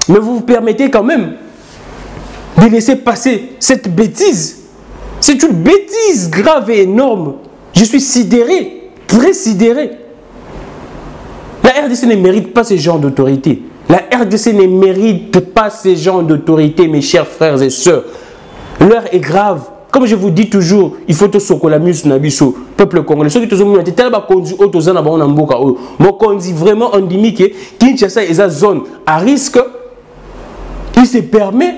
Mais vous vous permettez quand même de laisser passer cette bêtise. C'est une bêtise grave et énorme. Je suis sidéré, très sidéré. La RDC ne mérite pas ce genre d'autorité. La RDC ne mérite pas ce genre d'autorité, mes chers frères et sœurs. L'heure est grave. Comme je vous dis toujours, il faut que Sokolamus Nabiso, peuple congolais, ceux qui ont été tellement conduits au Tozana Bonamboka, mais qu'on dit vraiment endémique, Kinshasa est une zone à risque. Il se permet,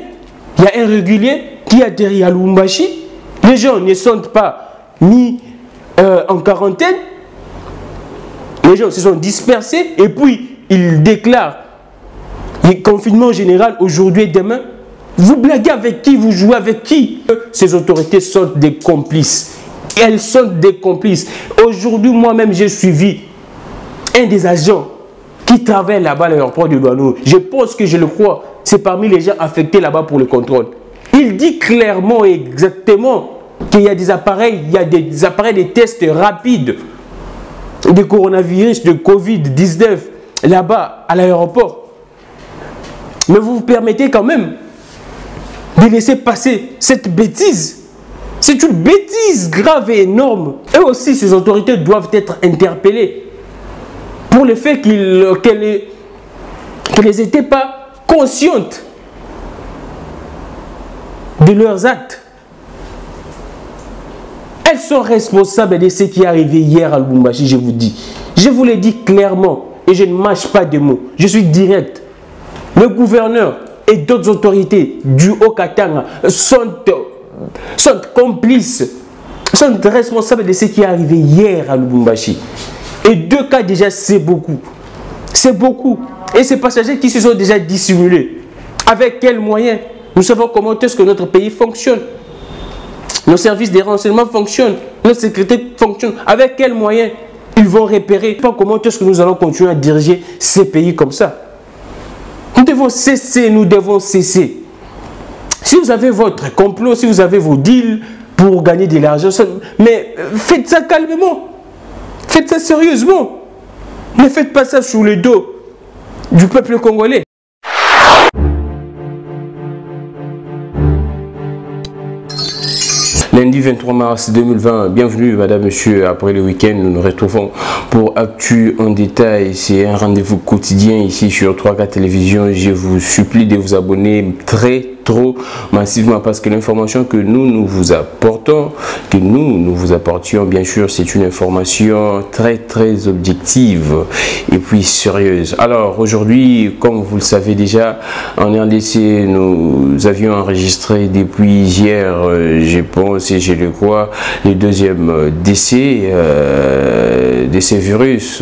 il y a un régulier qui atterrit à Lubumbashi. Les gens ne sont pas mis en quarantaine. Les gens se sont dispersés et puis ils déclarent le confinement général aujourd'hui et demain. Vous blaguez avec qui? Vous jouez avec qui? Ces autorités sont des complices. Elles sont des complices. Aujourd'hui, moi-même, j'ai suivi un des agents qui travaille là-bas à l'aéroport de Douanou. Je pense que je le crois. C'est parmi les gens affectés là-bas pour le contrôle. Il dit clairement et exactement qu'il y a des appareils, des tests rapides de coronavirus, de Covid-19 là-bas à l'aéroport. Mais vous vous permettez quand même de laisser passer cette bêtise. C'est une bêtise grave et énorme. Et aussi, ces autorités doivent être interpellées pour le fait qu'elles n'étaient pas conscientes de leurs actes. Elles sont responsables de ce qui est arrivé hier à Lubumbashi, je vous dis. Je vous l'ai dit clairement et je ne mâche pas de mots. Je suis direct. Le gouverneur et d'autres autorités du Haut-Katanga sont complices, sont responsables de ce qui est arrivé hier à Lubumbashi. Et 2 cas déjà, c'est beaucoup. C'est beaucoup. Et ces passagers qui se sont déjà dissimulés. Avec quels moyens? Nous savons comment est-ce que notre pays fonctionne. Nos services de renseignement fonctionnent. Notre sécurité fonctionne. Avec quels moyens ils vont repérer? Comment est-ce que nous allons continuer à diriger ces pays comme ça? Nous devons cesser, nous devons cesser. Si vous avez votre complot, si vous avez vos deals pour gagner de l'argent, mais faites ça calmement. Faites ça sérieusement. Ne faites pas ça sous le dos du peuple congolais. Lundi 23 mars 2020, bienvenue madame, monsieur, après le week-end, nous nous retrouvons pour Actu en détail. C'est un rendez-vous quotidien ici sur 3K Télévision. Je vous supplie de vous abonner trop massivement parce que l'information que nous vous apportons, que nous vous apportions, bien sûr, c'est une information très objective et puis sérieuse. Alors aujourd'hui, comme vous le savez déjà, en RDC, nous avions enregistré depuis hier, je pense et je le crois, le 2e décès de ces virus,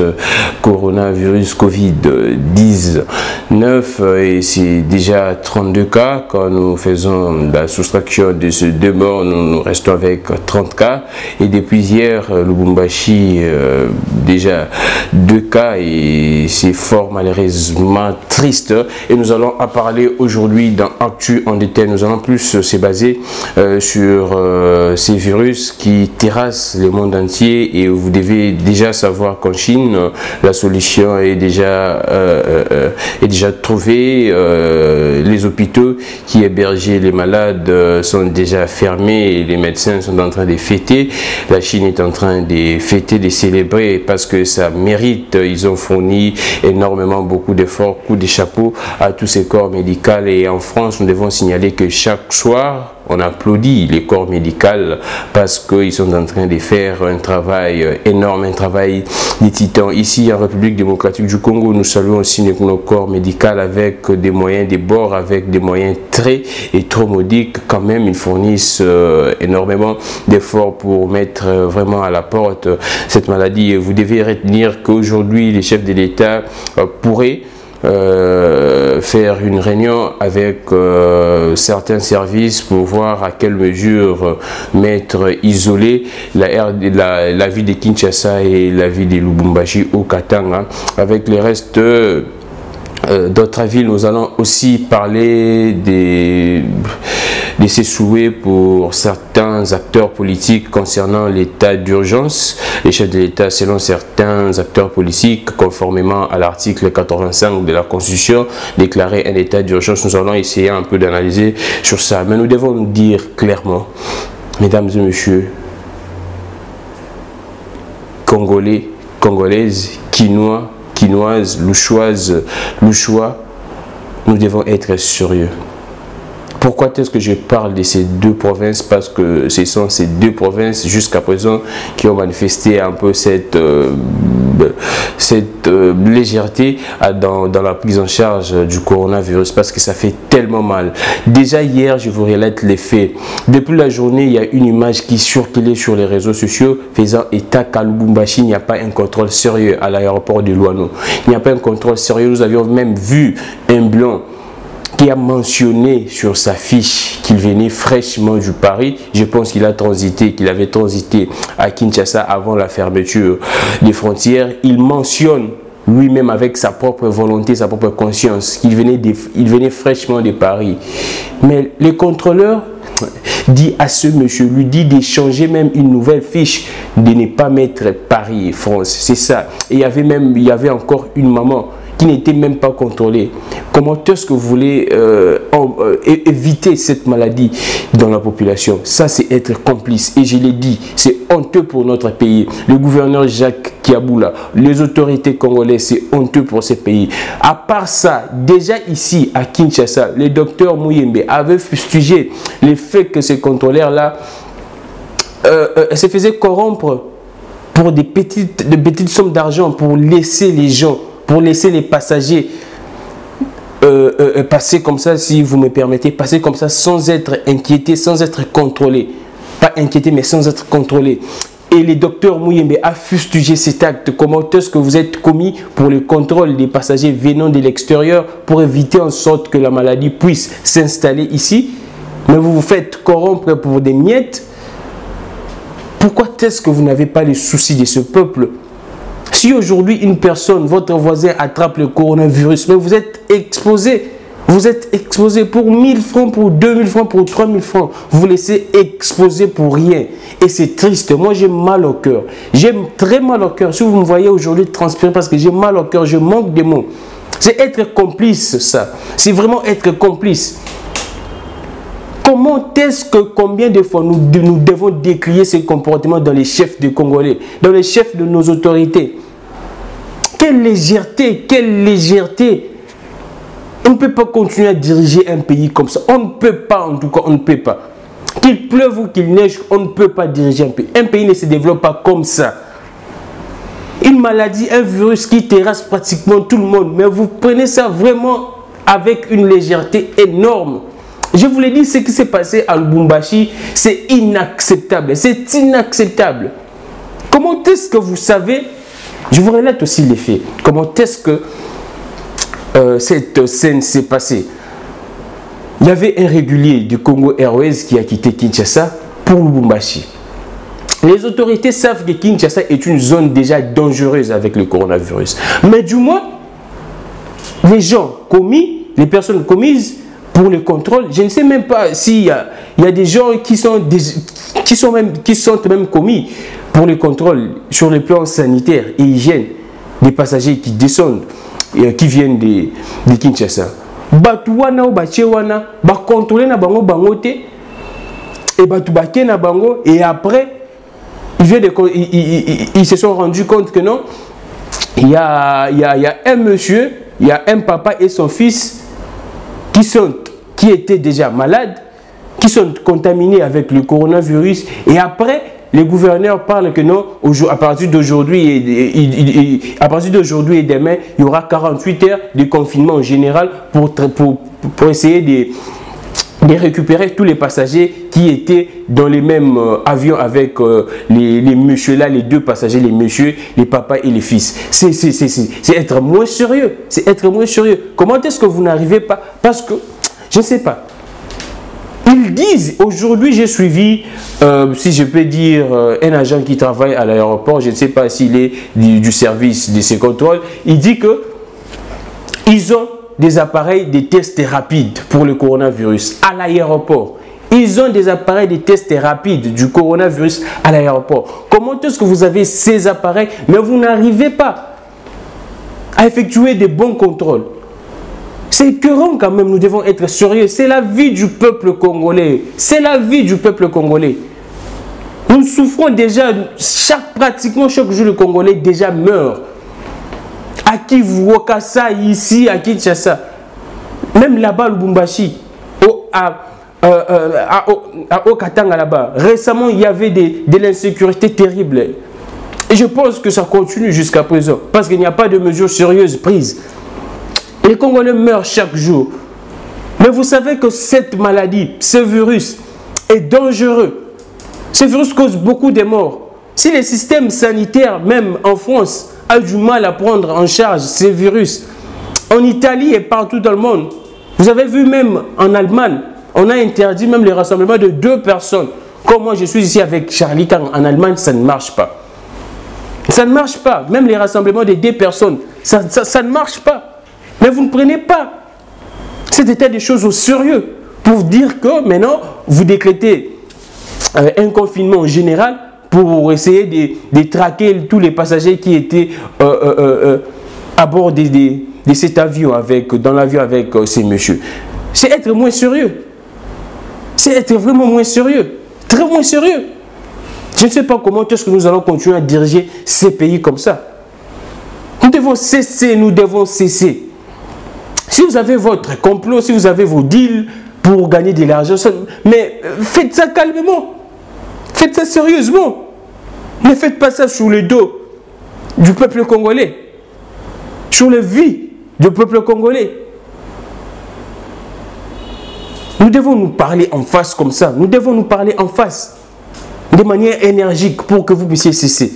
coronavirus Covid-19, et c'est déjà 32 cas. Quand nous faisons la soustraction de ces 2 morts, nous restons avec 30 cas. Et depuis hier, Lubumbashi, déjà 2 cas, et c'est fort malheureusement triste. Et nous allons en parler aujourd'hui dans Actu en détail. Nous allons plus se baser sur ces virus qui terrassent le monde entier. Et vous devez déjà savoir qu'en Chine, la solution est déjà trouvée. Les hôpitaux qui hébergeaient les malades sont déjà fermés et les médecins sont en train de fêter. La Chine est en train de fêter, de célébrer parce que ça mérite. Ils ont fourni énormément, beaucoup d'efforts, coup de chapeau à tous ces corps médicaux. Et en France, nous devons signaler que chaque soir, on applaudit les corps médicaux parce qu'ils sont en train de faire un travail énorme, un travail des titans. Ici, en République démocratique du Congo, nous saluons aussi nos corps médicaux avec des moyens de bord, avec des moyens très et trop modiques. Quand même, ils fournissent énormément d'efforts pour mettre vraiment à la porte cette maladie. Vous devez retenir qu'aujourd'hui, les chefs de l'État pourraient faire une réunion avec certains services pour voir à quelle mesure mettre isolé la ville de Kinshasa et la ville de Lubumbashi au Katanga. Avec les restes d'autres villes, nous allons aussi parler de ces souhaits pour certains acteurs politiques concernant l'état d'urgence. Les chefs de l'État, selon certains acteurs politiques, conformément à l'article 85 de la Constitution, déclarer un état d'urgence. Nous allons essayer un peu d'analyser sur ça. Mais nous devons nous dire clairement, mesdames et messieurs, Congolais, Congolaises, Quinois, Quinoises, Louchoises, Louchois, nous devons être sérieux. Pourquoi est-ce que je parle de ces deux provinces? Parce que ce sont ces deux provinces jusqu'à présent qui ont manifesté un peu cette légèreté dans la prise en charge du coronavirus, parce que ça fait tellement mal. Déjà hier, je vous relate les faits. Depuis la journée, il y a une image qui circulait sur les réseaux sociaux faisant état qu'à Lubumbashi, il n'y a pas un contrôle sérieux à l'aéroport de Luano. Il n'y a pas un contrôle sérieux. Nous avions même vu un blanc qui a mentionné sur sa fiche qu'il venait fraîchement du Paris. Je pense qu'il avait transité à Kinshasa avant la fermeture des frontières. Il mentionne lui-même avec sa propre volonté, sa propre conscience, qu'il venait fraîchement de Paris. Mais les contrôleurs dit à ce monsieur, lui dit d'échanger même une nouvelle fiche, de ne pas mettre Paris et France. C'est ça. Et il y avait encore une maman qui n'était même pas contrôlée. Comment est-ce que vous voulez éviter cette maladie dans la population? Ça, c'est être complice. Et je l'ai dit, c'est honteux pour notre pays. Le gouverneur Jacques Kiaboula, les autorités congolaises, c'est honteux pour ce pays. À part ça, déjà ici, à Kinshasa, le docteur Mouyembe avait fustigé le fait que ces contrôleurs-là se faisaient corrompre pour de petites sommes d'argent, pour laisser les gens, pour laisser les passagers passer comme ça, si vous me permettez, passer comme ça sans être inquiétés, sans être contrôlés. Pas inquiétés, mais sans être contrôlés. Et le docteur Mouyembe a fustigé cet acte. Comment est-ce que vous êtes commis pour le contrôle des passagers venant de l'extérieur pour éviter en sorte que la maladie puisse s'installer ici? Mais vous vous faites corrompre pour des miettes. Pourquoi est-ce que vous n'avez pas les soucis de ce peuple? Si aujourd'hui une personne, votre voisin attrape le coronavirus, mais vous êtes exposé. Vous êtes exposé pour 1000 francs, pour 2000 francs, pour 3000 francs. Vous vous laissez exposer pour rien. Et c'est triste. Moi, j'ai mal au cœur. J'ai très mal au cœur. Si vous me voyez aujourd'hui transpirer parce que j'ai mal au cœur, je manque de mots. C'est être complice, ça. C'est vraiment être complice. Comment est-ce que, combien de fois nous devons décrier ces comportements dans les chefs des Congolais, dans les chefs de nos autorités? Quelle légèreté, quelle légèreté! On ne peut pas continuer à diriger un pays comme ça. On ne peut pas, en tout cas, on ne peut pas. Qu'il pleuve ou qu'il neige, on ne peut pas diriger un pays. Un pays ne se développe pas comme ça. Une maladie, un virus qui terrasse pratiquement tout le monde. Mais vous prenez ça vraiment avec une légèreté énorme. Je vous l'ai dit, ce qui s'est passé à Lubumbashi, c'est inacceptable. C'est inacceptable. Comment est-ce que vous savez? Je vous relate aussi les faits. Comment est-ce que cette scène s'est passée? Il y avait un régulier du Congo Airways qui a quitté Kinshasa pour Lubumbashi. Les autorités savent que Kinshasa est une zone déjà dangereuse avec le coronavirus. Mais du moins, les gens commis, les personnes commises pour le contrôle, je ne sais même pas s'il y a des gens qui sont même commis pour le contrôle sur le plan sanitaire et hygiène des passagers qui descendent, qui viennent de Kinshasa. Batouana ou Bachewana, ba contrôler na bango bangote et batubake na bango, et après ils se sont rendus compte que non, il y a un monsieur, il y a un papa et son fils qui étaient déjà malades, qui sont contaminés avec le coronavirus. Et après, les gouverneurs parlent que non, à partir d'aujourd'hui et demain, il y aura 48 heures de confinement en général pour essayer de récupérer tous les passagers qui étaient dans les mêmes avions avec les messieurs là, les deux passagers, les messieurs, les papas et les fils. C'est être moins sérieux. C'est être moins sérieux. Comment est-ce que vous n'arrivez pas? Parce que, je ne sais pas. Ils disent, aujourd'hui j'ai suivi, si je peux dire, un agent qui travaille à l'aéroport, je ne sais pas s'il est du service de ces contrôles, il dit que ils ont des appareils de tests rapides pour le coronavirus à l'aéroport. Ils ont des appareils de tests rapides du coronavirus à l'aéroport. Comment est-ce que vous avez ces appareils, mais vous n'arrivez pas à effectuer des bons contrôles? C'est écœurant quand même, nous devons être sérieux. C'est la vie du peuple congolais. C'est la vie du peuple congolais. Nous souffrons déjà, pratiquement chaque jour le Congolais déjà meurt. À Kivu-Wakasa, ici, à Kinshasa. Même là-bas, au Lubumbashi, à Okatanga là-bas. Récemment, il y avait de l'insécurité terrible. Et je pense que ça continue jusqu'à présent. Parce qu'il n'y a pas de mesures sérieuses prises. Les Congolais meurent chaque jour. Mais vous savez que cette maladie, ce virus est dangereux. Ce virus cause beaucoup de morts. Si les systèmes sanitaires, même en France, a du mal à prendre en charge ces virus, en Italie et partout dans le monde, vous avez vu même en Allemagne, on a interdit même les rassemblements de 2 personnes. Comme moi je suis ici avec Charlie, car en Allemagne ça ne marche pas. Ça ne marche pas. Même les rassemblements de 2 personnes, ça ne marche pas. Mais vous ne prenez pas cet état des choses au sérieux pour dire que maintenant, vous décrétez un confinement général pour essayer de traquer tous les passagers qui étaient à bord de cet avion, dans l'avion avec ces messieurs. C'est être moins sérieux. C'est être vraiment moins sérieux. Très moins sérieux. Je ne sais pas comment est-ce que nous allons continuer à diriger ces pays comme ça. Nous devons cesser, nous devons cesser. Si vous avez votre complot, si vous avez vos deals pour gagner de l'argent, mais faites ça calmement. Faites ça sérieusement. Ne faites pas ça sur le dos du peuple congolais. Sur la vie du peuple congolais. Nous devons nous parler en face comme ça. Nous devons nous parler en face. De manière énergique pour que vous puissiez cesser.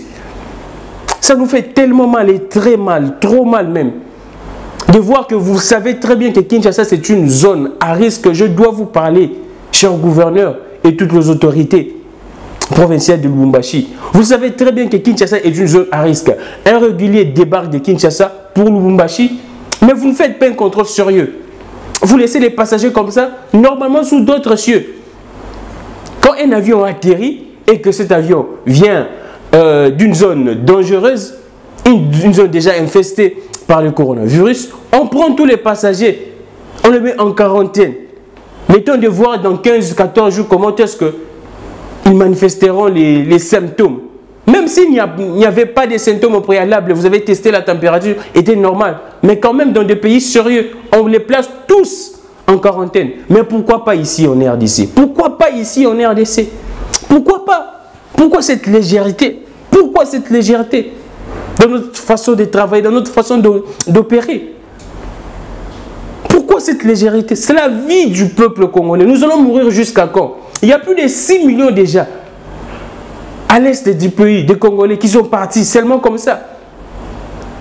Ça nous fait tellement mal et très mal, trop mal même. De voir que vous savez très bien que Kinshasa c'est une zone à risque. Je dois vous parler, cher gouverneur et toutes les autorités provinciales de Lubumbashi. Vous savez très bien que Kinshasa est une zone à risque. Un régulier débarque de Kinshasa pour Lubumbashi, mais vous ne faites pas un contrôle sérieux. Vous laissez les passagers comme ça, normalement sous d'autres cieux. Quand un avion atterrit et que cet avion vient d'une zone dangereuse, une zone déjà infestée par le coronavirus, on prend tous les passagers, on les met en quarantaine. Mettons de voir dans 15-14 jours comment est-ce qu'ils manifesteront les symptômes. Même s'il n'y avait pas de symptômes au préalable, vous avez testé la température, était normale. Mais quand même dans des pays sérieux, on les place tous en quarantaine. Mais pourquoi pas ici en RDC? Pourquoi pas ici en RDC? Pourquoi pas? Pourquoi cette légèreté? Pourquoi cette légèreté? Dans notre façon de travailler, dans notre façon d'opérer. Pourquoi cette légèreté? C'est la vie du peuple congolais. Nous allons mourir jusqu'à quand? Il y a plus de 6 millions déjà à l'est du pays, des Congolais qui sont partis seulement comme ça.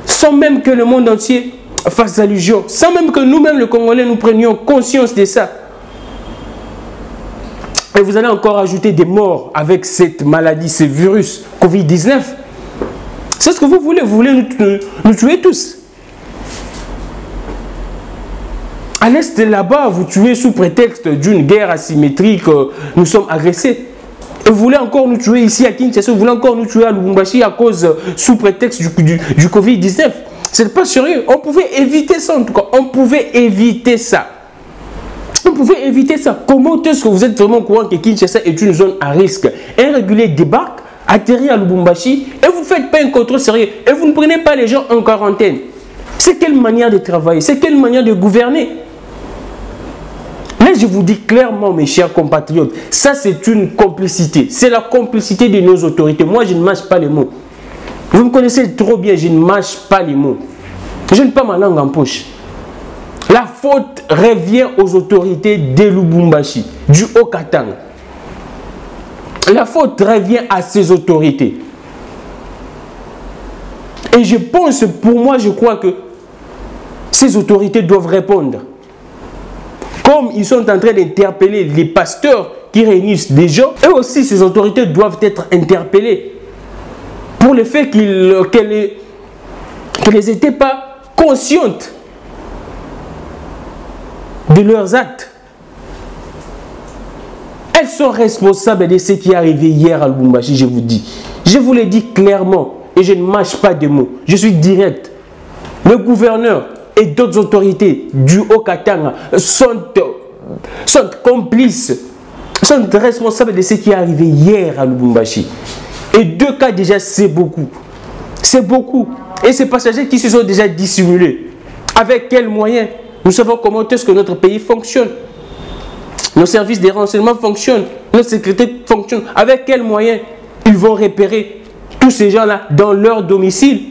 Sans même que le monde entier fasse allusion. Sans même que nous-mêmes, les Congolais, nous prenions conscience de ça. Et vous allez encore ajouter des morts avec cette maladie, ce virus Covid-19. C'est ce que vous voulez nous tuer tous. À l'est là-bas, vous tuez sous prétexte d'une guerre asymétrique, nous sommes agressés. Et vous voulez encore nous tuer ici à Kinshasa, vous voulez encore nous tuer à Lubumbashi à cause, sous prétexte du Covid-19. Ce n'est pas sérieux. On pouvait éviter ça en tout cas. On pouvait éviter ça. On pouvait éviter ça. Comment est-ce que vous êtes vraiment au courant que Kinshasa est une zone à risque? Un régulier débarque, atterrit à Lubumbashi et vous ne faites pas un contrôle sérieux. Et vous ne prenez pas les gens en quarantaine. C'est quelle manière de travailler? C'est quelle manière de gouverner? Mais je vous dis clairement, mes chers compatriotes, ça c'est une complicité. C'est la complicité de nos autorités. Moi, je ne mâche pas les mots. Vous me connaissez trop bien, je ne mâche pas les mots. Je n'ai pas ma langue en poche. La faute revient aux autorités de Lubumbashi, du Haut-Katanga. La faute revient à ces autorités. Et je pense, pour moi, je crois que ces autorités doivent répondre. Comme ils sont en train d'interpeller les pasteurs qui réunissent des gens, eux aussi, ces autorités doivent être interpellées pour le fait qu'elles n'étaient pas conscientes de leurs actes. Elles sont responsables de ce qui est arrivé hier à Lubumbashi, je vous dis. Je vous l'ai dit clairement et je ne mâche pas de mots. Je suis direct. Le gouverneur et d'autres autorités du Haut-Katanga sont complices, sont responsables de ce qui est arrivé hier à Lubumbashi. Et 2 cas déjà, c'est beaucoup. C'est beaucoup. Et ces passagers qui se sont déjà dissimulés. Avec quels moyens? Nous savons comment est-ce que notre pays fonctionne. Nos services de renseignement fonctionnent. Notre sécurité fonctionne. Avec quels moyens ils vont repérer tous ces gens-là dans leur domicile?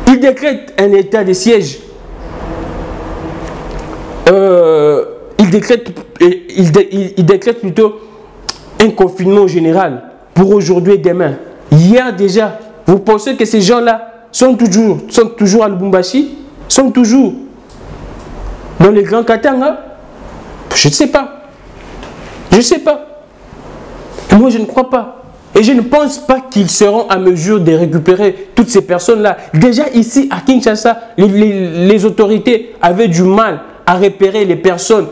Ils décrètent un état de siège. Ils décrètent plutôt un confinement général pour aujourd'hui et demain. Hier déjà, vous pensez que ces gens-là sont toujours à Lubumbashi? Sont toujours dans les grands Katanga? Je ne sais pas. Je ne sais pas. Moi, je ne crois pas. Et je ne pense pas qu'ils seront à mesure de récupérer toutes ces personnes-là. Déjà ici, à Kinshasa, les autorités avaient du mal à repérer les personnes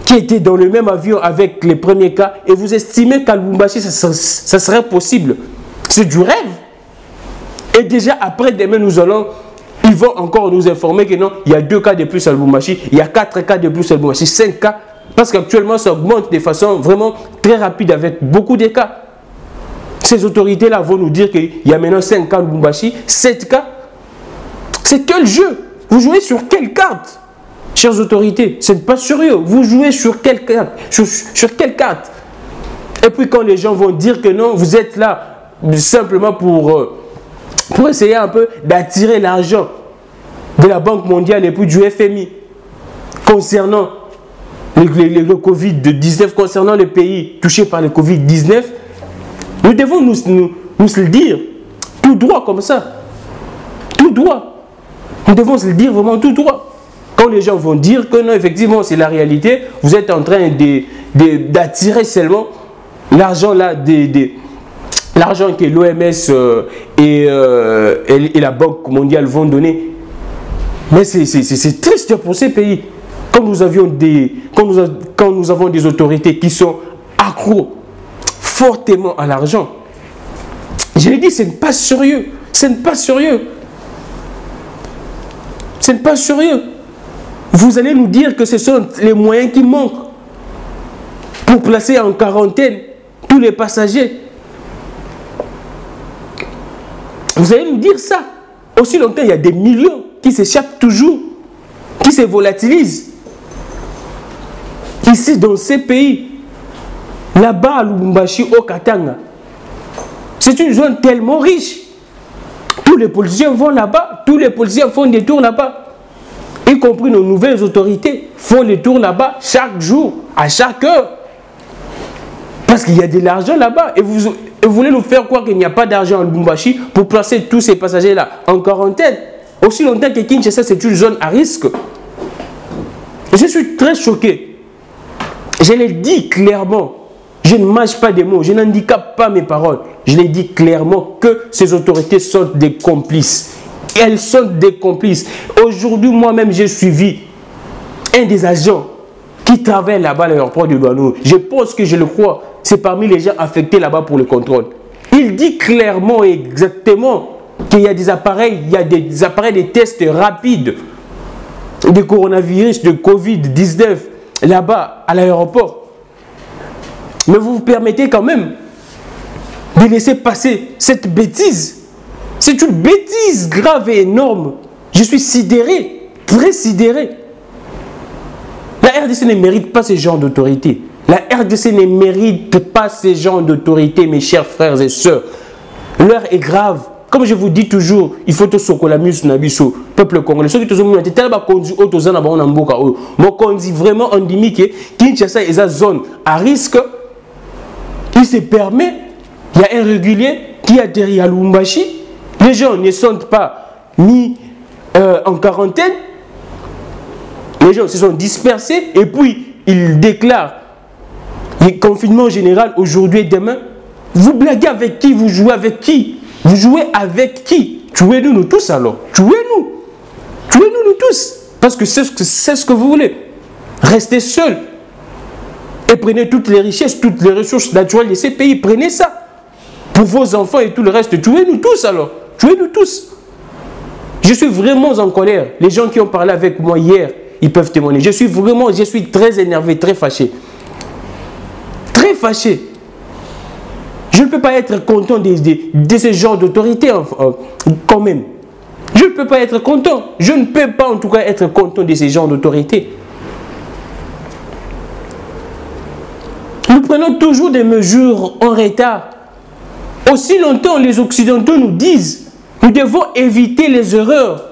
qui étaient dans le même avion avec les premiers cas. Et vous estimez qu'à Lubumbashi, ça serait possible? C'est du rêve. Et déjà, après-demain, ils vont encore nous informer que non, il y a 2 cas de plus à Lubumbashi, il y a 4 cas de plus à Lubumbashi, 5 cas. Parce qu'actuellement, ça augmente de façon vraiment très rapide avec beaucoup de cas. Ces autorités-là vont nous dire qu'il y a maintenant 5 cas à Lubumbashi, 7 cas. C'est quel jeu? Vous jouez sur quelle carte, chères autorités? Ce n'est pas sérieux. Vous jouez sur quelle carte? Sur quelle carte? Et puis quand les gens vont dire que non, vous êtes là simplement pour essayer un peu d'attirer l'argent de la Banque mondiale et puis du FMI concernant le Covid-19, concernant les pays touchés par le Covid-19, nous devons nous le dire tout droit comme ça. Tout droit. Nous devons se le dire vraiment tout droit. Quand les gens vont dire que non, effectivement, c'est la réalité, vous êtes en train d'attirer seulement l'argent là, l'argent que l'OMS et la Banque mondiale vont donner. Mais c'est triste pour ces pays. Quand nous avons des autorités qui sont accros fortement à l'argent, je l'ai dit, ce n'est pas sérieux. Ce n'est pas sérieux. Ce n'est pas sérieux. Vous allez nous dire que ce sont les moyens qui manquent pour placer en quarantaine tous les passagers. Vous allez nous dire ça. Aussi longtemps, il y a des millions qui s'échappent toujours, qui se volatilisent. Ici, dans ces pays, là-bas à Lubumbashi, au Katanga, c'est une zone tellement riche. Tous les policiers vont là-bas, tous les policiers font des tours là-bas. Y compris nos nouvelles autorités font des tours là-bas chaque jour, à chaque heure. Parce qu'il y a de l'argent là-bas. Et vous voulez nous faire croire qu'il n'y a pas d'argent à Lubumbashi pour placer tous ces passagers-là en quarantaine. Aussi longtemps que Kinshasa, c'est une zone à risque. Je suis très choqué. Je l'ai dit clairement. Je ne mâche pas des mots. Je n'handicape pas mes paroles. Je l'ai dit clairement que ces autorités sont des complices. Elles sont des complices. Aujourd'hui, moi-même, j'ai suivi un des agents qui travaille là-bas à l'aéroport de Douanou. Je pense que je le crois. C'est parmi les gens affectés là-bas pour le contrôle. Il dit clairement et exactement qu'il y a des appareils, des tests rapides de coronavirus, de Covid-19 là-bas à l'aéroport. Mais vous vous permettez quand même de laisser passer cette bêtise. C'est une bêtise grave et énorme. Je suis sidéré, très sidéré. La RDC ne mérite pas ce genre d'autorité. La RDC ne mérite pas ce genre d'autorité, mes chers frères et sœurs. L'heure est grave. Comme je vous dis toujours, il faut que la mus nabiso peuple congolais. Ceux qui te ont dit tellement conduit au tozana ba on amboka o. Mo conduit vraiment endémique que Kinshasa est une zone à risque. Il se permet, il y a un régulier qui atterrit à Lubumbashi. Les gens ne sont pas mis en quarantaine. Les gens se sont dispersés et puis ils déclarent le confinement général aujourd'hui et demain. Vous blaguez avec qui? Vous jouez avec qui? Vous jouez avec qui? Tuez-nous nous tous alors. Tuez-nous. Tuez-nous nous tous. Parce que c'est ce que vous voulez. Restez seuls. Et prenez toutes les richesses, toutes les ressources naturelles de ces pays. Prenez ça. Pour vos enfants et tout le reste. Tuez-nous tous alors. Tuez-nous tous. Je suis vraiment en colère. Les gens qui ont parlé avec moi hier, ils peuvent témoigner. Je suis très énervé, très fâché. Très fâché. Je ne peux pas être content de ce genre d'autorité quand même. Je ne peux pas être content. Je ne peux pas en tout cas être content de ce genre d'autorité. Nous prenons toujours des mesures en retard. Aussi longtemps les Occidentaux nous disent nous devons éviter les erreurs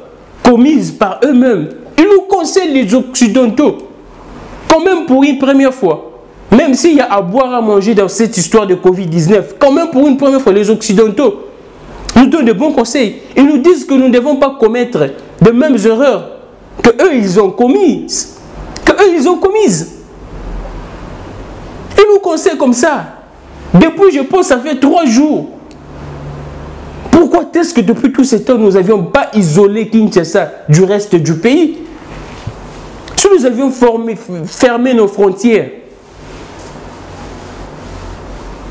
commises par eux-mêmes. Ils nous conseillent les Occidentaux, quand même pour une première fois. Même s'il y a à boire, à manger dans cette histoire de Covid-19, quand même pour une première fois, les Occidentaux nous donnent de bons conseils. Ils nous disent que nous ne devons pas commettre de mêmes erreurs que eux ils ont commises. Ils nous conseillent comme ça. Depuis, je pense, ça fait 3 jours. Pourquoi est-ce que depuis tout ce temps, nous n'avions pas isolé Kinshasa du reste du pays? Si nous avions fermé nos frontières,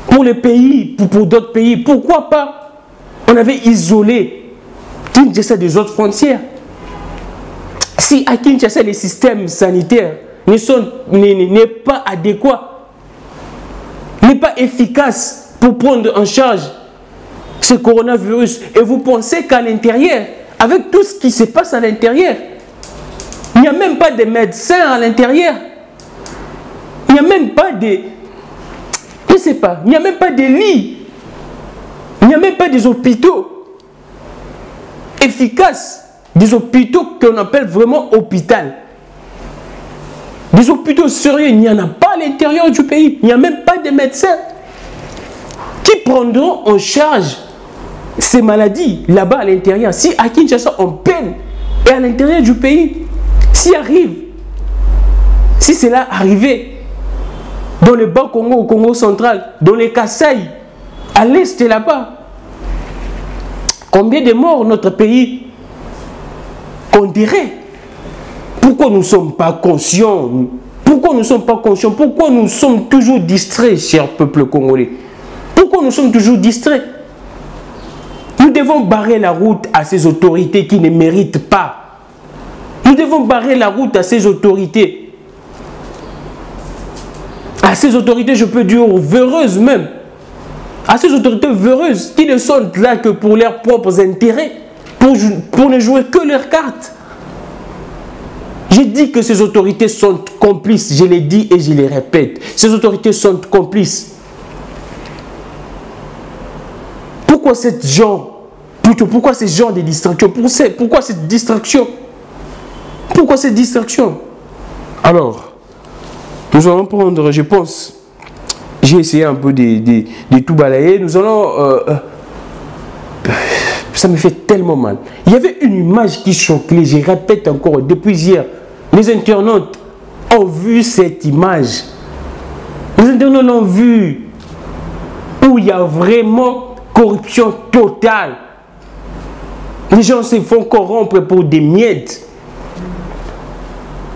pour les pays, pour d'autres pays, pourquoi pas on avait isolé Kinshasa des autres frontières? Si à Kinshasa les systèmes sanitaires n'est pas adéquat, n'est pas efficace pour prendre en charge ce coronavirus, et vous pensez qu'à l'intérieur, avec tout ce qui se passe à l'intérieur, il n'y a même pas de médecins à l'intérieur, il n'y a même pas de... Je ne sais pas, il n'y a même pas de lits, il n'y a même pas des hôpitaux efficaces, des hôpitaux qu'on appelle vraiment hôpital. Des hôpitaux sérieux, il n'y en a pas à l'intérieur du pays, il n'y a même pas de médecins qui prendront en charge ces maladies là-bas à l'intérieur. Si à Kinshasa on peine et à l'intérieur du pays, si c'est là arrivé, dans le bas Congo, au Congo central, dans les Kasaï, à l'est là-bas. Combien de morts notre pays compterait? Pourquoi nous ne sommes pas conscients? Pourquoi nous ne sommes pas conscients? Pourquoi nous sommes toujours distraits, cher peuple congolais? Pourquoi nous sommes toujours distraits? Nous devons barrer la route à ces autorités qui ne méritent pas. Nous devons barrer la route à ces autorités. À ces autorités, je peux dire véreuses même. À ces autorités véreuses qui ne sont là que pour leurs propres intérêts, pour ne jouer que leurs cartes. J'ai dit que ces autorités sont complices, je l'ai dit et je les répète. Ces autorités sont complices. Pourquoi ce genre de distraction? Pourquoi cette distraction? Pourquoi cette distraction? Alors, nous allons prendre, je pense, j'ai essayé un peu de tout balayer. Nous allons... ça me fait tellement mal. Il y avait une image qui choquait, je répète encore, depuis hier. Les internautes ont vu cette image. Les internautes l'ont vu. Où il y a vraiment corruption totale. Les gens se font corrompre pour des miettes.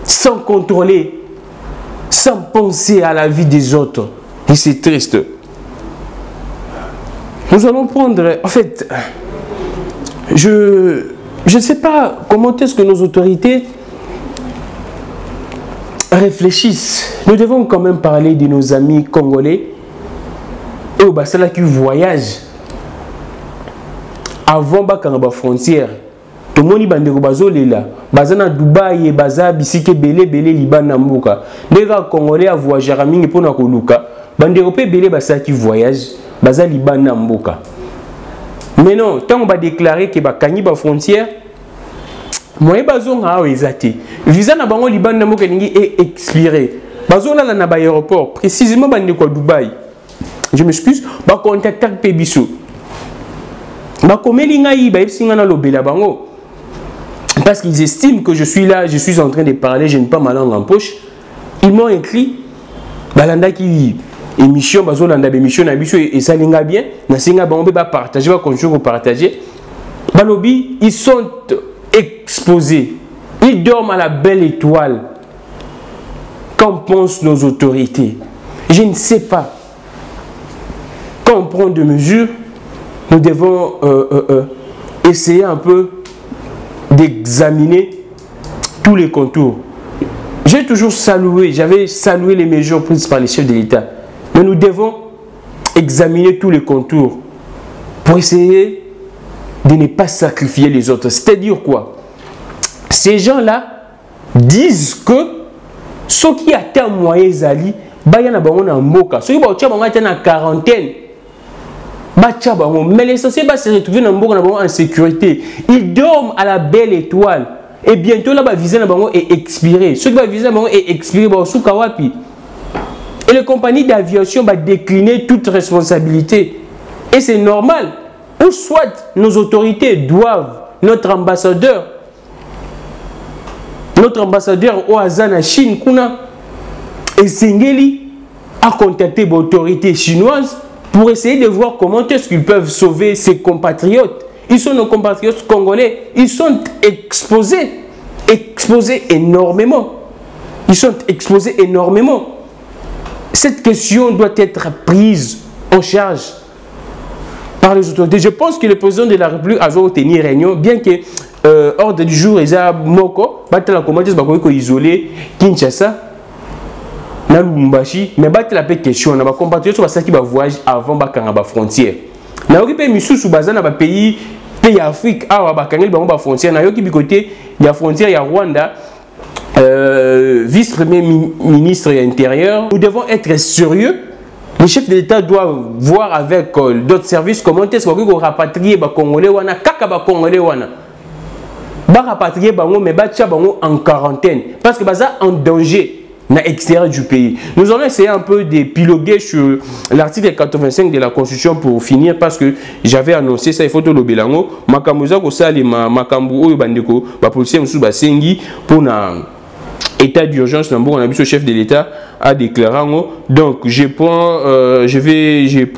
Sans contrôler. Sans penser à la vie des autres. Et c'est triste. Nous allons prendre... En fait, je ne sais pas comment est-ce que nos autorités réfléchissent. Nous devons quand même parler de nos amis congolais. Et au ceux qui voyagent avant la frontière. Tout le monde bande bazo lela. Bazana Dubaï et baza bisike belé libana mboka. Les gars congolais à voyager à mingi pour na koluka. Bande européen belé basa qui voyage. Baza libana mboka. Mais non, tant on va déclarer que ba kanyi ba frontière. Moi bazo nga ezati. Visa na bango libana mboka ningi est expiré. Bazo là na ba aéroport précisément bande ko Dubaï. Je m'excuse, ba contacter Pébiso. Ba komeli ngai ba epsinga na lobela bango. Parce qu'ils estiment que je suis là, je suis en train de parler, je n'ai pas ma langue en poche. Ils m'ont écrit, balanda qui émission, bazolanda émission na biso et ça linga bien, na singa ba on peut partager, va continuer à partager. Balobi, ils sont exposés. Ils dorment à la belle étoile. Qu'en pensent nos autorités? Je ne sais pas. Quand on prend des mesures, nous devons essayer un peu d'examiner tous les contours. J'ai toujours salué, j'avais salué les mesures prises par les chefs de l'État. Mais nous devons examiner tous les contours pour essayer de ne pas sacrifier les autres. C'est-à-dire quoi? Ces gens-là disent que ceux qui atteignent moyen zali, bayana bango na mboka. Ceux qui ont en quarantaine, mais l'essentiel va se retrouver en sécurité. Ils dorment à la belle étoile. Et bientôt, là, le visa est expiré. Ceux qui ont visa est expiré, et les compagnies d'aviation vont décliner toute responsabilité. Et c'est normal. Ou soit nos autorités doivent, notre ambassadeur au Hazana Chine, et Sengeli a contacté l'autorité chinoise pour essayer de voir comment est-ce qu'ils peuvent sauver ses compatriotes. Ils sont nos compatriotes congolais. Ils sont exposés énormément. Ils sont exposés énormément. Cette question doit être prise en charge par les autorités. Je pense que le président de la République a tenu réunion, bien que ordre du jour, il y a Moko, la communauté isolé Kinshasa. Mais la question, na compatriotes qui voyage avant la frontière. Na okipe misusu bazana ba pays Afrique a ba kangeli bango ba frontière na yoki bikoté ya frontière ya Rwanda vice-premier ministre intérieur. Nous devons être sérieux. Les chefs de l'État doivent voir avec d'autres services comment est-ce qu'on rapatrier ba Congolais wana kaka ba Congolais wana. Ba rapatrier bango mais ba tia bango en quarantaine parce que baza en danger. À l'extérieur du pays. Nous allons essayer un peu de piloguer sur l'article 85 de la Constitution pour finir parce que j'avais annoncé ça, il faut que le bilango. Makamuza ko salima makambu oyo bandeko ba policier musu ba sengi pour na état d'urgence on a vu ce chef de l'État a déclaré donc je prends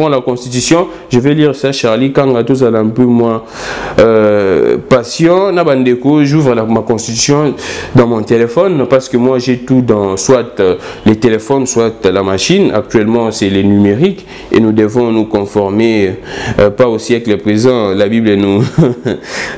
la Constitution, je vais lire ça Charlie quand tous à un peu moins patient na bandeko, j'ouvre ma Constitution dans mon téléphone parce que moi j'ai tout dans soit les téléphones soit la machine. Actuellement c'est les numériques et nous devons nous conformer pas au siècle présent. La Bible nous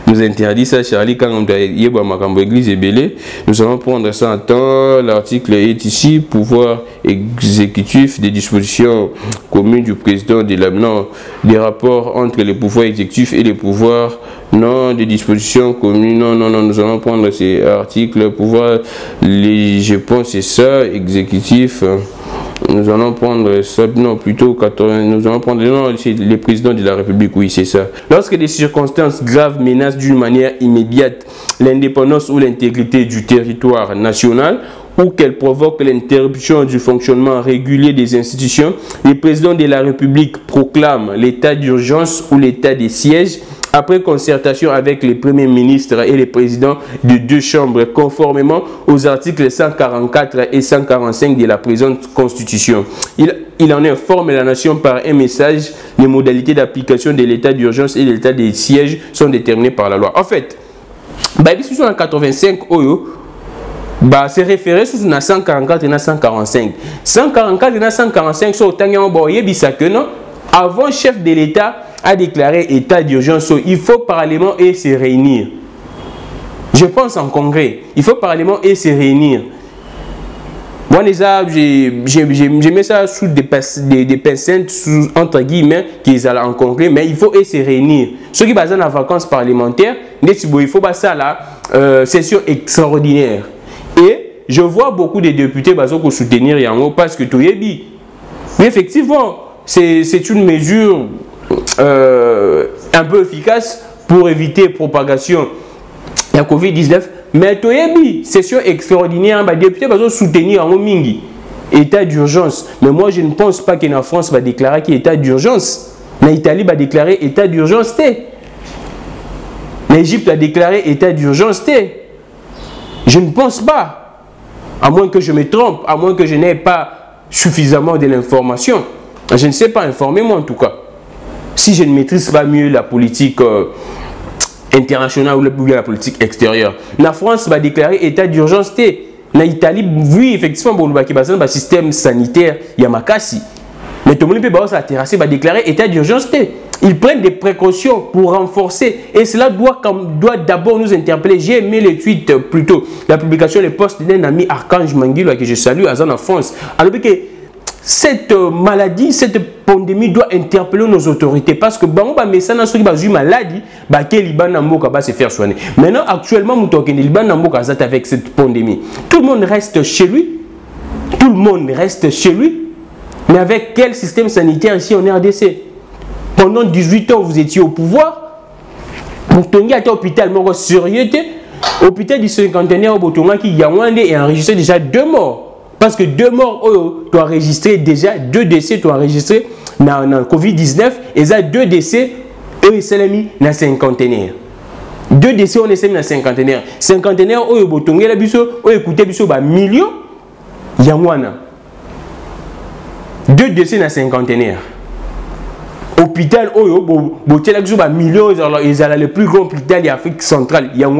nous interdit ça Charlie quand on doit y avoir ma église et belé. Nous allons prendre ça en temps. L'article est ici, pouvoir exécutif des dispositions communes du président de l'amenant des rapports entre les pouvoirs exécutifs et les pouvoirs non des dispositions communes. Non, nous allons prendre ces articles, pouvoir, je pense c'est ça, exécutif. Nous allons prendre ça, non, plutôt 80, nous allons prendre, non, c'est les présidents de la République, oui, c'est ça. Lorsque des circonstances graves menacent d'une manière immédiate l'indépendance ou l'intégrité du territoire national, ou qu'elle provoque l'interruption du fonctionnement régulier des institutions, le président de la République proclame l'état d'urgence ou l'état de siège après concertation avec les premiers ministres et les présidents de deux chambres, conformément aux articles 144 et 145 de la présente Constitution. Il en informe la nation par un message. Les modalités d'application de l'état d'urgence et de l'état de siège sont déterminées par la loi. En fait, la discussion en 85, c'est référé sur 144 et 145. 144 et 145 sont avant chef de l'État a déclaré état d'urgence. Il faut Parlement et se réunir. Je pense en congrès. Il faut Parlement et se réunir. Moi, j'ai mis ça sous des pincettes, entre guillemets, qu'ils allaient rencontrer, mais il faut se réunir. Ceux qui basent en vacances parlementaires, il faut pas ça là, session extraordinaire. Et je vois beaucoup de députés pour soutenir Yango parce que tout est dit. Mais effectivement, c'est une mesure un peu efficace pour éviter la propagation de la COVID-19. Mais toyebi, session extraordinaire, les députés vont soutenir en mingi état d'urgence. Mais moi, je ne pense pas que la France va déclarer qu'il y a état d'urgence. L'Italie va déclarer état d'urgence. L'Égypte va déclarer état d'urgence. Je ne pense pas. À moins que je me trompe, à moins que je n'ai pas suffisamment de l'information. Je ne sais pas, informez-moi en tout cas. Si je ne maîtrise pas mieux la politique internationale ou la politique extérieure. La France va déclarer état d'urgence. L'Italie, oui, effectivement, le système sanitaire, il y a Makassi. Mais tout le monde va déclarer état d'urgence. Ils prennent des précautions pour renforcer. Et cela doit d'abord nous interpeller. J'ai aimé les tweets plutôt. La publication, les posts d'un ami Archange Manguilo que je salue à en France. Alors que cette maladie, cette pandémie doit interpeller nos autorités parce que maladie, va se faire soigner. Maintenant, actuellement, avec cette pandémie. Tout le monde reste chez lui. Tout le monde reste chez lui. Mais avec quel système sanitaire ici en RDC? Pendant 18 ans, vous étiez au pouvoir. Vous avez été à l'hôpital, hôpital du cinquantenaire au Botonga qui a enregistré déjà 2 morts. Parce que 2 morts, tu as enregistré déjà, 2 décès, tu as enregistré dans le Covid-19, et ça 2 décès, eux, ils mis dans le cinquantenaire. 2 décès, on est mis dans le cinquantenaire. Cinquantenaire, eux, Botonga, eux, écoutez, millions, il y a 2 décès dans le cinquantenaire. Hôpital, millions, ils ont le plus grand hôpital d'Afrique centrale, il y a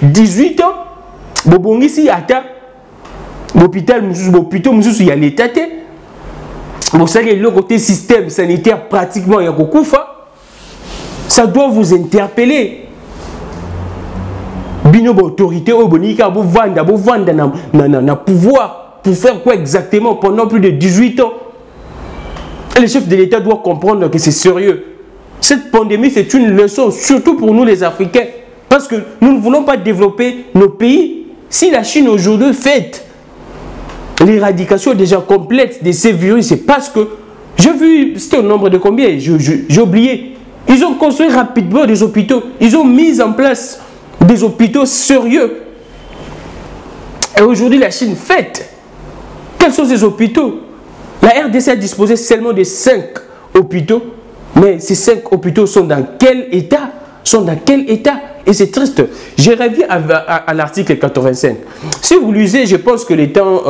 18 ans, Bobongi, si atta. L'hôpital, il y a l'état. Vous savez, le côté système sanitaire, pratiquement, il y a beaucoup. Ça doit vous interpeller. Bino autorité, vous vendre pouvoir pour faire quoi exactement pendant plus de 18 ans. Et le chef de l'État doit comprendre que c'est sérieux. Cette pandémie, c'est une leçon, surtout pour nous les Africains. Parce que nous ne voulons pas développer nos pays. Si la Chine aujourd'hui fait l'éradication déjà complète de ces virus, c'est parce que j'ai vu, c'était au nombre de combien, j'ai oublié. Ils ont construit rapidement des hôpitaux. Ils ont mis en place des hôpitaux sérieux. Et aujourd'hui, la Chine fait. Quels sont ces hôpitaux? La RDC a disposé seulement de 5 hôpitaux. Mais ces 5 hôpitaux sont dans quel état? Et c'est triste. Je reviens à l'article 85. Si vous lisez, je pense que le temps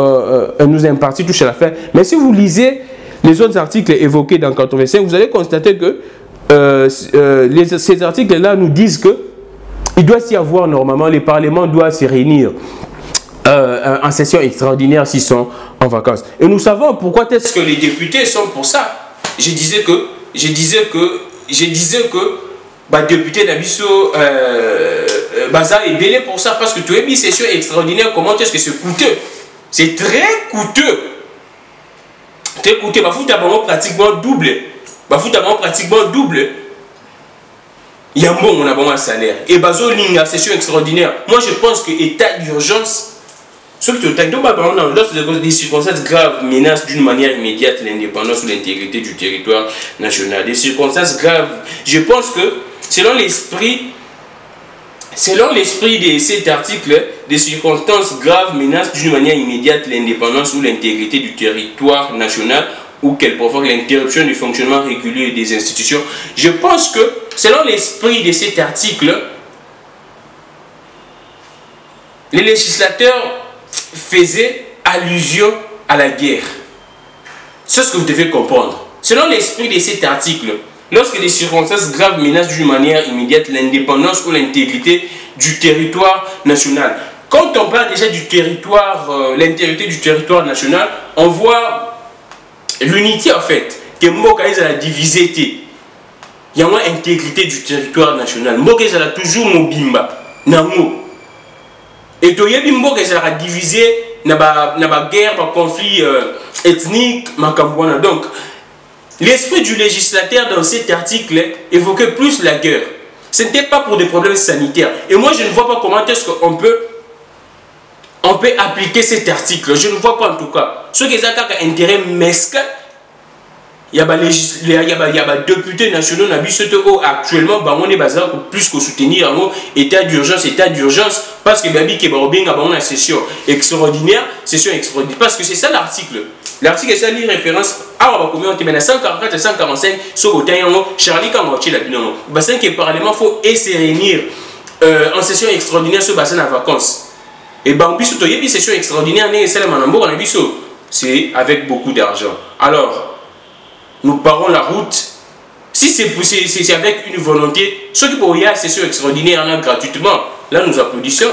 nous est imparti, touche à la fin. Mais si vous lisez les autres articles évoqués dans 85, vous allez constater que ces articles-là nous disent que il doit s'y avoir normalement, les parlements doivent se réunir en session extraordinaire s'ils sont en vacances. Et nous savons pourquoi est-ce que les députés sont pour ça. Je disais que député Nabiso Baza est belé pour ça parce que tu as mis session extraordinaire. Comment est-ce que c'est coûteux? C'est très coûteux. Très coûteux. Pratiquement double. Il y a un bon, on a bon un salaire. Et Bazo Linga, session extraordinaire. Moi je pense que état d'urgence. Sauf que dans des circonstances graves menacent d'une manière immédiate l'indépendance ou l'intégrité du territoire national. Des circonstances graves. Je pense que selon l'esprit de cet article, des circonstances graves menacent d'une manière immédiate l'indépendance ou l'intégrité du territoire national ou qu'elle provoque l'interruption du fonctionnement régulier des institutions. Je pense que selon l'esprit de cet article, les législateurs faisaient allusion à la guerre. C'est ce que vous devez comprendre. Selon l'esprit de cet article, lorsque les circonstances graves menacent d'une manière immédiate l'indépendance ou l'intégrité du territoire national. Quand on parle déjà du territoire, l'intégrité du territoire national, on voit l'unité en fait. Que Mboka est à la divisé. Il y a une intégrité du territoire national. Mboka est toujours Mobimba. Nango. Et Toyebi Mboka est à la divisé na ba guerre, ba conflit ethnique, makambouana. Donc, l'esprit du législateur dans cet article évoquait plus la guerre. Ce n'était pas pour des problèmes sanitaires. Et moi, je ne vois pas comment est-ce qu'on peut appliquer cet article. Je ne vois pas en tout cas. Ce qui est intérêt mesquin, il y a des députés nationaux actuellement on est basé plus que soutenir état d'urgence parce que babi qui est session extraordinaire parce que c'est ça l'article. L'article est une référence à la communauté 144 et 145 sur le Charlie Kamochi la bino. Bassin qui est parlement faut essayer de réunir en session extraordinaire sur bassin à vacances. Et Bambiso toyebi session extraordinaire c'est avec beaucoup d'argent. Alors nous parons la route. Si c'est avec une volonté, ceux qui pourraient y avoir une session extraordinaire gratuitement, là nous applaudissons.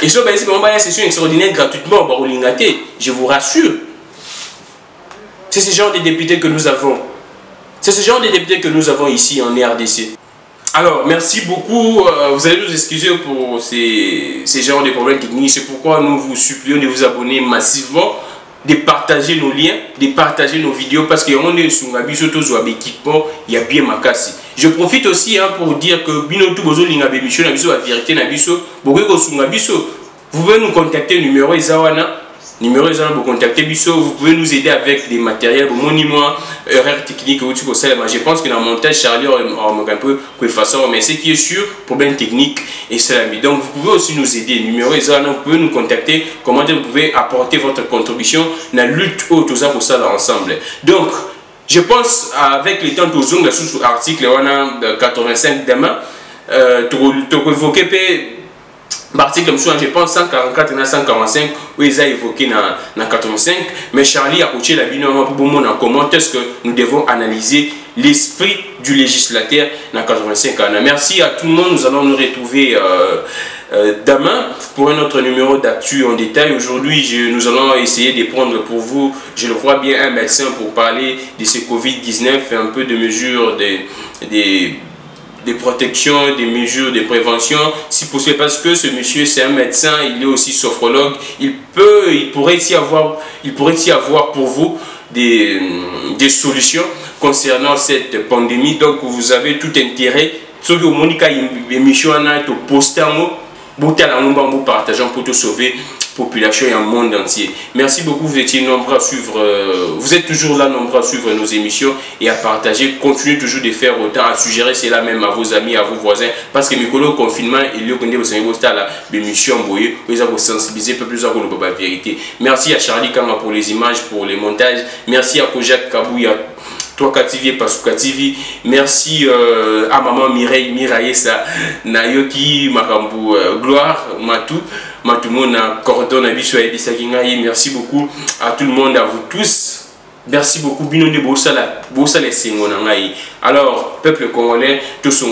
Et ceux qui pourraient y avoir une session extraordinaire gratuitement, je vous rassure. C'est ce genre de députés que nous avons. C'est ce genre de députés que nous avons ici en RDC. Alors, merci beaucoup. Vous allez nous excuser pour ces genres de problèmes techniques. C'est pourquoi nous vous supplions de vous abonner massivement, de partager nos liens, de partager nos vidéos parce qu'il y a des équipements, il y a bien ma casse. Je profite aussi pour dire que Binotou Bozo Linga Bémichon, la vérité, vous pouvez nous contacter numéro Ezawana. Numéro vous contacter Bisso, vous pouvez nous aider avec des matériels, monument, erreurs techniques, je pense que dans le montage, Charlie un peu de façon, mais ce qui est sûr, problème technique et cela. Donc vous pouvez aussi nous aider. Numéro vous pouvez nous contacter, comment vous pouvez apporter votre contribution dans la lutte au tout ça pour ça ensemble. Donc, je pense avec les temps tous les sous article 85 demain, tu évoquer l'article, je pense 144 et 145 où ils ont évoqué dans 85, mais Charlie a coaché la binôme pour bon comment est-ce que nous devons analyser l'esprit du législateur dans 85. Merci à tout le monde, nous allons nous retrouver demain pour un autre numéro d'actu en détail. Aujourd'hui, nous allons essayer de prendre pour vous, je le crois bien, un médecin pour parler de ce Covid-19 et un peu de mesures des protections, des mesures de prévention, si possible, parce que ce monsieur c'est un médecin, il est aussi sophrologue, il pourrait y avoir pour vous des solutions concernant cette pandémie. Donc vous avez tout intérêt, ce que Monica émission a été posté en mot, vous partageons pour te sauver population et un monde entier. Merci beaucoup, vous étiez nombreux à suivre, vous êtes toujours là nombreux à suivre nos émissions et à partager. Continuez toujours de faire autant, à suggérer cela même à vos amis, à vos voisins, parce que Mikolo confinement, il y a des émissions boyées, vous avez sensibilisé un peu plus à la vérité. Merci à Charlie Kama pour les images, pour les montages. Merci à Kojak Kabouya, Toi TV et Pasuka TV. Merci à maman Mireille Miraïsa Nayoki Makambu Gloire Matou Matumona Cordon Abisso et Sakingaï. Merci beaucoup à tout le monde, à vous tous. Merci beaucoup Binonde Bosala Bosala Sengonangaï. Alors peuple congolais, tout ce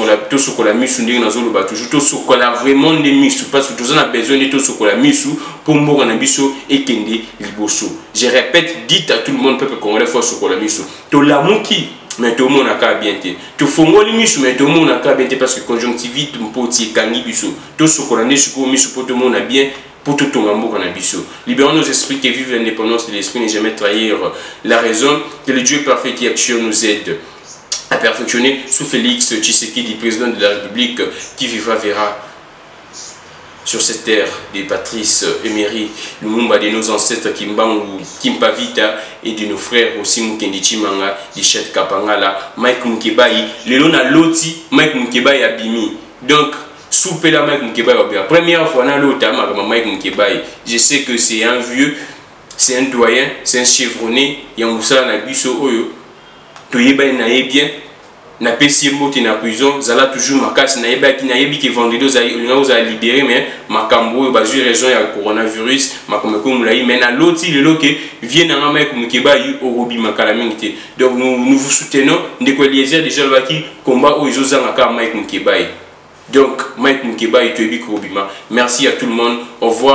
qu'on a mis sur Nazoloba toujours, tout ce qu'on a vraiment mis parce que tout ça a besoin de tout ce qu'on a mis sous pour mourir en Abisso et Kende Liboso. Je répète, dites à tout le monde peuple congolais faut ce qu'on a mis sous. Tout l'amour qui mais tout le monde a qu'à bien te. Tout fongo limisu mais tout le monde a qu'à bien te parce que conjonctivite m'poti kangi biso. Tout ce qu'on a mis sur pour tout le monde a bien. Pour tout ton amour qu'on a biso. Libérons nos esprits qui vivent l'indépendance de l'esprit, ne jamais trahir la raison. Que le Dieu parfait qui action nous aide à perfectionner sous Félix Tshisekedi, président de la République, qui vivra verra sur cette terre des Patrice Emery, le Mumba de nos ancêtres Kimbangu, Kimpavita et de nos frères aussi Mukendichi Manga, Lichet Kapangala, Mike Mukebai, Lelona Loti, Mike Mukebai Abimi. Donc, souper la Mike Mukebai. Première fois dans l'autre, Mike Mukebai. Je sais que c'est un vieux, c'est un doyen, c'est un chevronné. Il y a un moussa na biso oyo. Toyeba na bien. Na pesi moti na prison. Zala toujours ma casse na yeba ki na yebi ki vendredi aux a libéré mais makambo bazu raison ya coronavirus makomeko mulai mais na loti le loke vient na Mike Mukebai orobi makalamingite. Donc nous vous soutenons ndeko Eliezer déjà le baki combat au izozanga ka Mike Mukebai. Donc, Mike Mukebai et Toyebi Kurobima. Merci à tout le monde. Au revoir.